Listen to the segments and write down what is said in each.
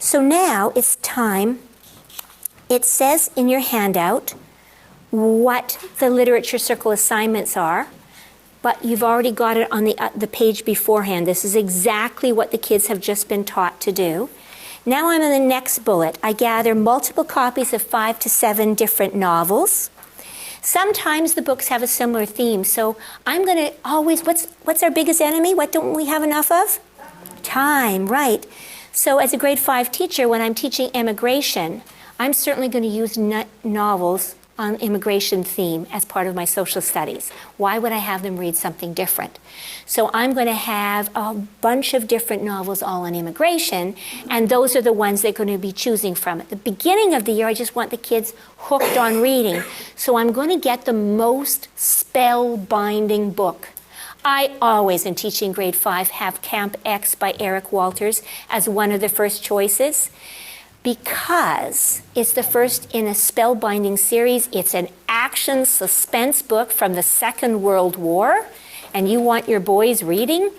So now it's time. It says in your handout what the literature circle assignments are, but you've already got it on the page beforehand. This is exactly what the kids have just been taught to do. Now I'm in the next bullet. I gather multiple copies of 5 to 7 different novels. Sometimes the books have a similar theme, so I'm going to always, what's our biggest enemy? What don't we have enough of? Time, right. So as a grade 5 teacher, when I'm teaching immigration, I'm certainly going to use novels on immigration theme as part of my social studies. Why would I have them read something different? So I'm going to have a bunch of different novels all on immigration, and those are the ones they're going to be choosing from. At the beginning of the year, I just want the kids hooked on reading. So I'm going to get the most spell-binding book. I always, in teaching grade 5, have Camp X by Eric Walters as one of the first choices, because it's the first in a spellbinding series. It's an action suspense book from the Second World War, and you want your boys reading.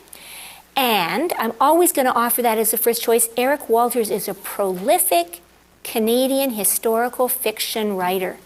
And I'm always going to offer that as the first choice. Eric Walters is a prolific Canadian historical fiction writer.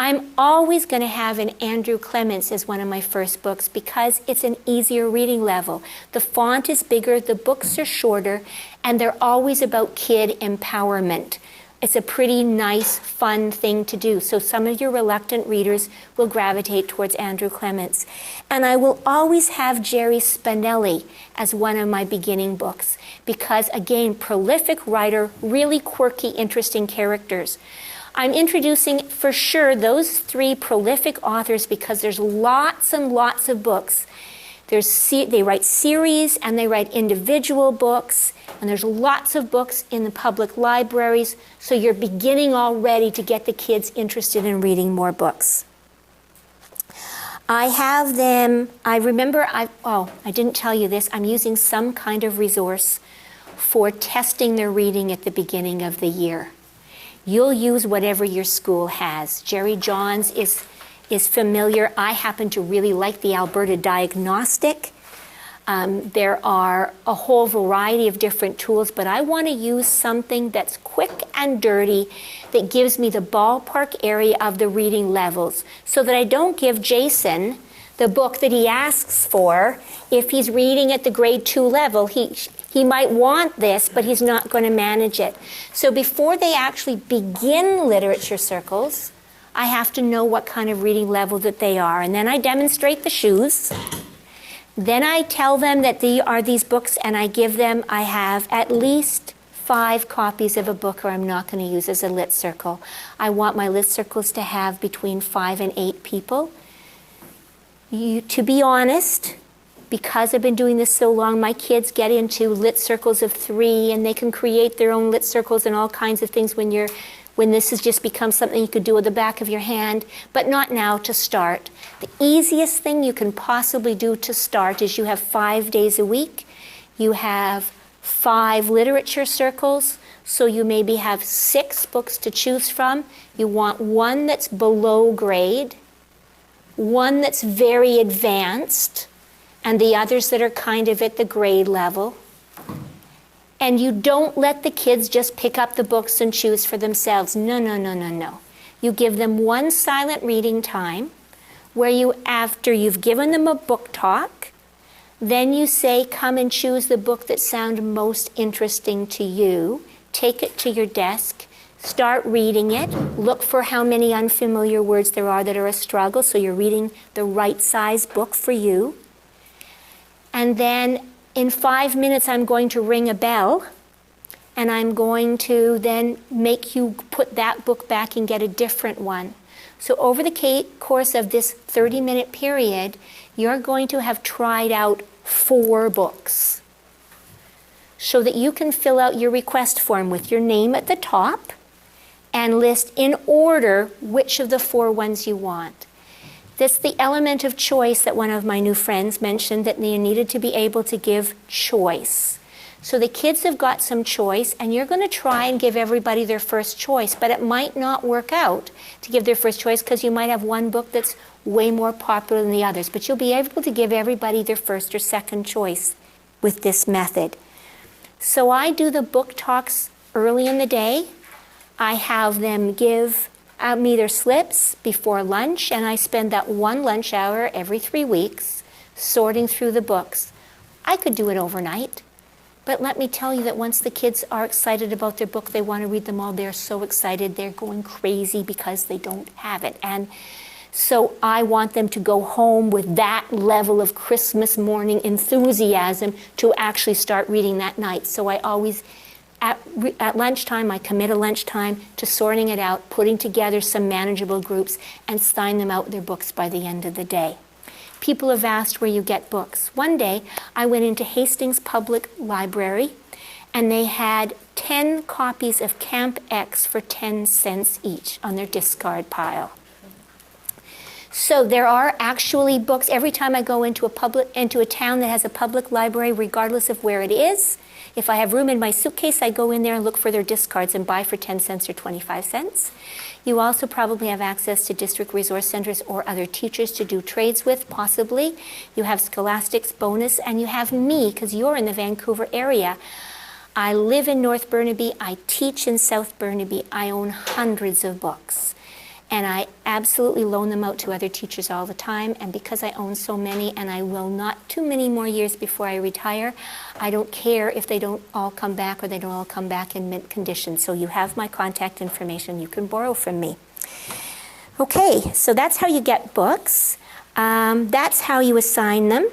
I'm always going to have an Andrew Clements as one of my first books because it's an easier reading level. The font is bigger, the books are shorter, and they're always about kid empowerment. It's a pretty nice, fun thing to do. So some of your reluctant readers will gravitate towards Andrew Clements. And I will always have Jerry Spinelli as one of my beginning books because, again, prolific writer, really quirky, interesting characters. I'm introducing, for sure, those 3 prolific authors because there's lots and lots of books. They write series and they write individual books, and there's lots of books in the public libraries, so you're beginning already to get the kids interested in reading more books. I have them, I didn't tell you this, I'm using some kind of resource for testing their reading at the beginning of the year. You'll use whatever your school has. Jerry Johns is familiar. I happen to really like the Alberta Diagnostic. There are a whole variety of different tools, but I want to use something that's quick and dirty that gives me the ballpark area of the reading levels so that I don't give Jason the book that he asks for. If he's reading at the grade 2 level, he might want this, but he's not going to manage it. So before they actually begin literature circles, I have to know what kind of reading level that they are. And then I demonstrate the shoes. Then I tell them that they are these books, and I have at least 5 copies of a book or I'm not going to use as a lit circle. I want my lit circles to have between 5 and 8 people. To be honest, because I've been doing this so long, my kids get into lit circles of 3, and they can create their own lit circles and all kinds of things when this has just become something you could do with the back of your hand, but not now to start. The easiest thing you can possibly do to start is you have 5 days a week. You have 5 literature circles, so you maybe have 6 books to choose from. You want one that's below grade, one that's very advanced, and the others that are kind of at the grade level. And you don't let the kids just pick up the books and choose for themselves. No. You give them one silent reading time where after you've given them a book talk, then you say, come and choose the book that sounds most interesting to you. Take it to your desk. Start reading it. Look for how many unfamiliar words there are that are a struggle, so you're reading the right size book for you. And then in 5 minutes, I'm going to ring a bell, and I'm going to then make you put that book back and get a different one. So over the course of this 30-minute period, you're going to have tried out 4 books so that you can fill out your request form with your name at the top and list in order which of the 4 ones you want. That's the element of choice that one of my new friends mentioned, that they needed to be able to give choice. So the kids have got some choice, and you're going to try and give everybody their first choice, but it might not work out to give their first choice because you might have one book that's way more popular than the others, but you'll be able to give everybody their first or second choice with this method. So I do the book talks early in the day. I have them give me their slips before lunch, and I spend that one lunch hour every 3 weeks sorting through the books. I could do it overnight, but let me tell you that once the kids are excited about their book, they want to read them all. They're so excited, they're going crazy because they don't have it. And so I want them to go home with that level of Christmas morning enthusiasm to actually start reading that night. So I always, at lunchtime, I commit a lunchtime to sorting it out, putting together some manageable groups, and sign them out their books by the end of the day. People have asked where you get books. One day, I went into Hastings Public Library, and they had 10 copies of Camp X for 10 cents each on their discard pile. So there are actually books. Every time I go into a town that has a public library, regardless of where it is, if I have room in my suitcase, I go in there and look for their discards and buy for 10 cents or 25 cents. You also probably have access to district resource centers or other teachers to do trades with, possibly. You have Scholastic's bonus, and you have me, because you're in the Vancouver area. I live in North Burnaby. I teach in South Burnaby. I own hundreds of books. And I absolutely loan them out to other teachers all the time. And because I own so many, and I will not too many more years before I retire, I don't care if they don't all come back or they don't all come back in mint condition. So you have my contact information. You can borrow from me. Okay, so that's how you get books. That's how you assign them.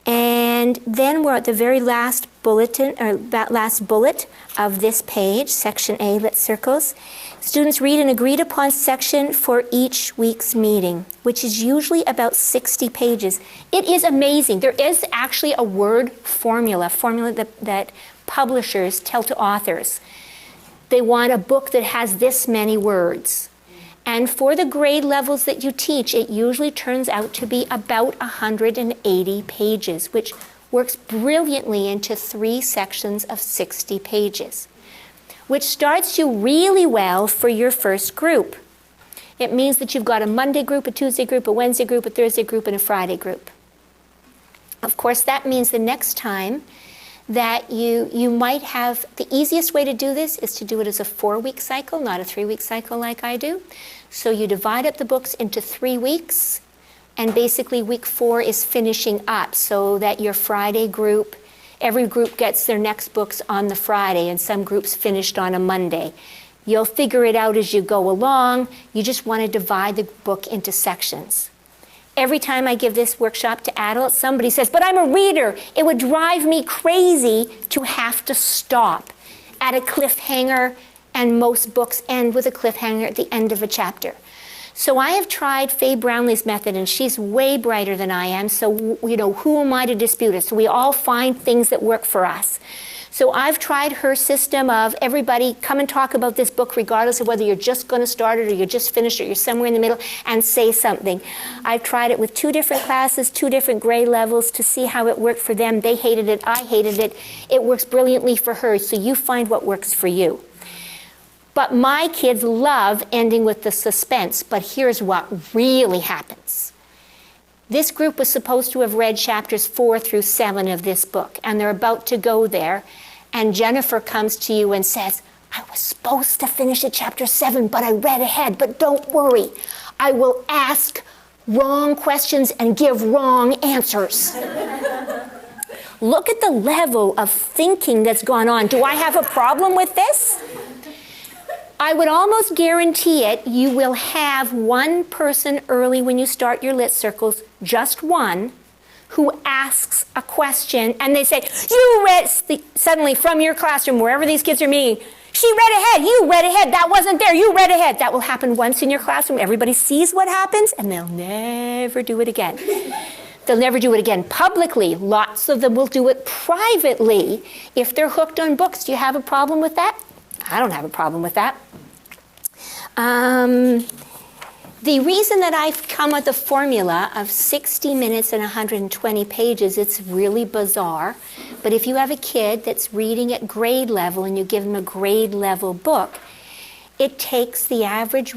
And then we're at the very last bulletin, or that last bullet of this page, section A, lit circles. Students read an agreed upon section for each week's meeting, which is usually about 60 pages. It is amazing. There is actually a word formula that publishers tell to authors. They want a book that has this many words. And for the grade levels that you teach, it usually turns out to be about 180 pages, which works brilliantly into 3 sections of 60 pages, which starts you really well for your first group. It means that you've got a Monday group, a Tuesday group, a Wednesday group, a Thursday group, and a Friday group. Of course, that means the next time that you might have, the easiest way to do this is to do it as a 4-week cycle, not a 3-week cycle like I do. So you divide up the books into 3 weeks, and basically week 4 is finishing up, so that your Friday group, every group gets their next books on the Friday, and some groups finished on a Monday. You'll figure it out as you go along. You just want to divide the book into sections. Every time I give this workshop to adults, somebody says, but I'm a reader. It would drive me crazy to have to stop at a cliffhanger, and most books end with a cliffhanger at the end of a chapter. So I have tried Faye Brownlee's method, and she's way brighter than I am, so who am I to dispute it? So we all find things that work for us. So I've tried her system of everybody come and talk about this book regardless of whether you're just going to start it or you're just finished or you're somewhere in the middle, and say something. I've tried it with 2 different classes, 2 different grade levels to see how it worked for them. They hated it, I hated it. It works brilliantly for her, so you find what works for you. But my kids love ending with the suspense, but here's what really happens. This group was supposed to have read chapters 4 through 7 of this book, and they're about to go there, and Jennifer comes to you and says, I was supposed to finish at chapter 7, but I read ahead, but don't worry. I will ask wrong questions and give wrong answers. Look at the level of thinking that's gone on. Do I have a problem with this? I would almost guarantee it, you will have one person early when you start your lit circles, just one, who asks a question, and they say, you read, suddenly from your classroom, wherever these kids are meeting, she read ahead, you read ahead, that wasn't there, you read ahead. That will happen once in your classroom. Everybody sees what happens, and they'll never do it again. They'll never do it again publicly. Lots of them will do it privately if they're hooked on books. Do you have a problem with that? I don't have a problem with that. The reason that I've come with the formula of 60 minutes and 120 pages, it's really bizarre. But if you have a kid that's reading at grade level and you give them a grade level book, it takes the average,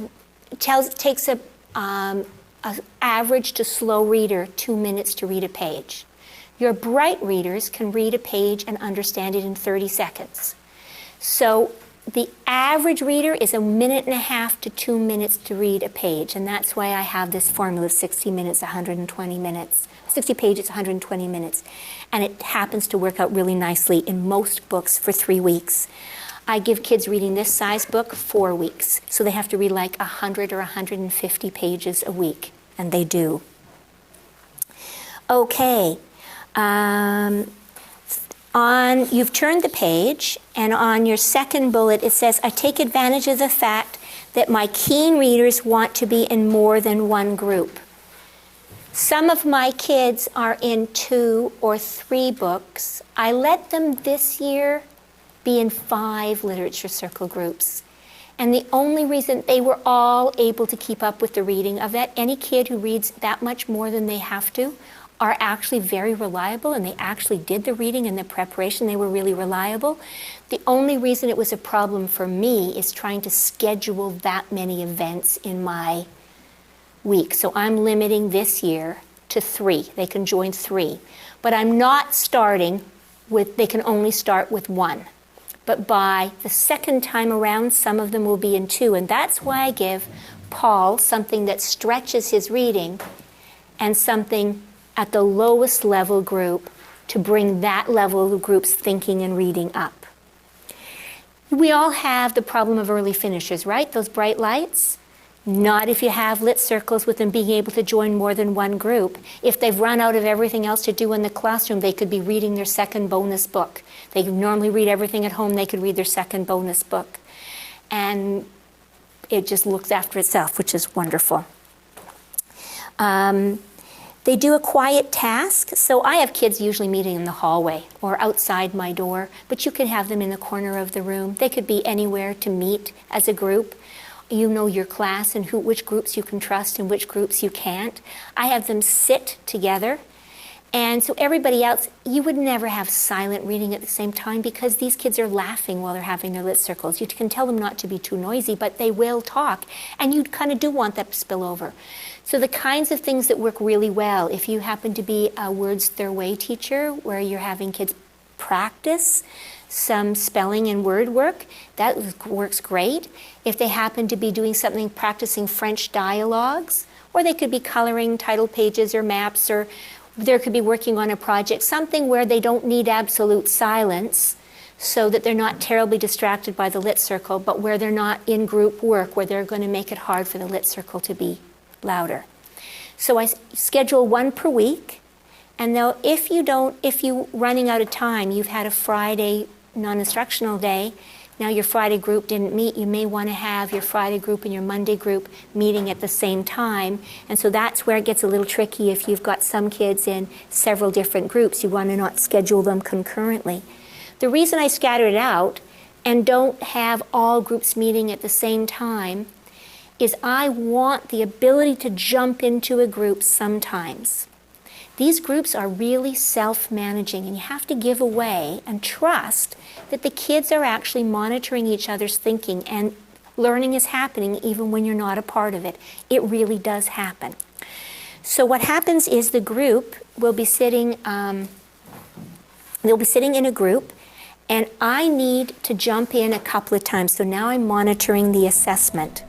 takes a average to slow reader 2 minutes to read a page. Your bright readers can read a page and understand it in 30 seconds. So the average reader is 1.5 to 2 minutes to read a page, and that's why I have this formula of 60 minutes, 120 minutes. 60 pages, 120 minutes. And it happens to work out really nicely in most books for 3 weeks. I give kids reading this size book 4 weeks. So they have to read like 100 or 150 pages a week, and they do. Okay. You've turned the page, and on your second bullet it says, I take advantage of the fact that my keen readers want to be in more than one group. Some of my kids are in 2 or 3 books. I let them this year be in 5 literature circle groups. And the only reason they were all able to keep up with the reading of that, any kid who reads that much more than they have to, are actually very reliable, and they actually did the reading and the preparation. They were really reliable. The only reason it was a problem for me is trying to schedule that many events in my week. So I'm limiting this year to 3. They can join 3. But I'm not starting with, they can only start with 1. But by the second time around, some of them will be in 2. And that's why I give Paul something that stretches his reading and something at the lowest level group to bring that level of group's thinking and reading up. We all have the problem of early finishers, right? Those bright lights. Not if you have lit circles with them being able to join more than one group. If they've run out of everything else to do in the classroom, they could be reading their second bonus book. They normally read everything at home, they could read their second bonus book. And it just looks after itself, which is wonderful. They do a quiet task. So I have kids usually meeting in the hallway or outside my door, but you can have them in the corner of the room. They could be anywhere to meet as a group. You know your class and which groups you can trust and which groups you can't. I have them sit together. And so everybody else, you would never have silent reading at the same time because these kids are laughing while they're having their lit circles. You can tell them not to be too noisy, but they will talk. And you kind of do want that to spill over. So the kinds of things that work really well, if you happen to be a Words Their Way teacher where you're having kids practice some spelling and word work, that works great. If they happen to be doing something, practicing French dialogues, or they could be coloring title pages or maps, or they could be working on a project, something where they don't need absolute silence so that they're not terribly distracted by the lit circle, but where they're not in group work, where they're going to make it hard for the lit circle to be louder. So I schedule 1 per week, and though if you running out of time, you've had a Friday non-instructional day, now your Friday group didn't meet, you may want to have your Friday group and your Monday group meeting at the same time. And so that's where it gets a little tricky if you've got some kids in several different groups. You want to not schedule them concurrently. The reason I scatter it out and don't have all groups meeting at the same time is I want the ability to jump into a group sometimes. These groups are really self-managing, and you have to give away and trust that the kids are actually monitoring each other's thinking, and learning is happening even when you're not a part of it. It really does happen. So what happens is the group will be sitting, they'll be sitting in a group, and I need to jump in a couple of times. So now I'm monitoring the assessment.